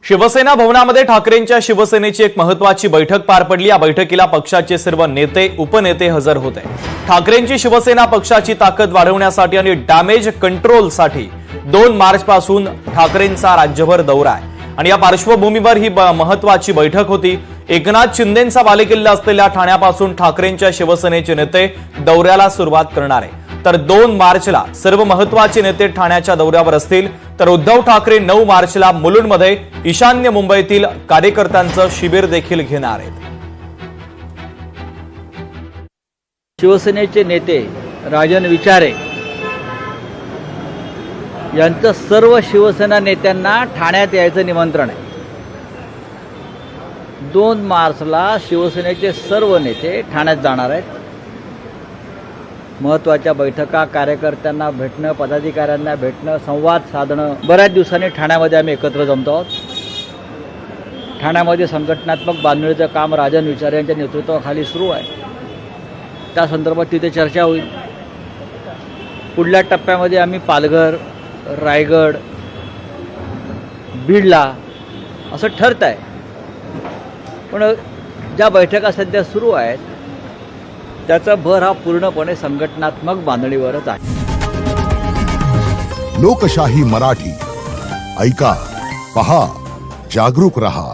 शिवसेना भवनामध्ये ठाकरेंच्या शिवसेनेची एक महत्त्वाची बैठक पार पडली। या बैठकीला पक्षाचे सर्व नेते उपनेते हजर होते। ठाकरेंची शिवसेना पक्षाची ताकद वाढवण्यासाठी आणि डॅमेज कंट्रोलसाठी 2 मार्च पासून ठाकरेंचा राज्यभर दौरा आहे आणि या पार्श्वभूमीवर ही महत्त्वाची बैठक होती। एकनाथ शिंदेंचा बालेकिल्ला असलेल्या ठाण्यापासून ठाकरेंच्या शिवसेनेचे नेते दौऱ्याला सुरुवात करणार आहे। तर 2 मार्चला सर्व महत्त्वाचे नेते ठाण्याच्या दौऱ्यावर असतील, तर उद्धव ठाकरे 9 मार्चला मुलुंडमध्ये ईशान्य मुंबईतील कार्यकर्त्यांचं शिबिर देखील घेणार आहेत। शिवसेनेचे नेते राजन विचारे यांचं सर्व शिवसेना नेत्यांना ठाण्यात यायचं निमंत्रण आहे। 2 मार्चला शिवसेनेचे सर्व नेते ठाण्यात जाणार आहेत। महत्त्वाच्या बैठका, कार्यकर्त्यांना भेटणं, पदाधिकाऱ्यांना भेटणं, संवाद साधणं। बऱ्याच दिवसांनी ठाण्यामध्ये आम्ही एकत्र जमतो आहोत। ठाण्यामध्ये संघटनात्मक बांधणीचं काम राजन विचारे यांच्या नेतृत्वाखाली सुरू आहे। त्या संदर्भात तिथे चर्चा होईल। पुढल्या टप्प्यामध्ये आम्ही पालघर, रायगड, बीडला असं ठरत आहे। पण ज्या बैठका सध्या सुरू आहेत त्याचा भर हा पूर्णपणे संघटनात्मक बांधणीवरच आहे। लोकशाही मराठी ऐका, पहा, जागरूक रहा।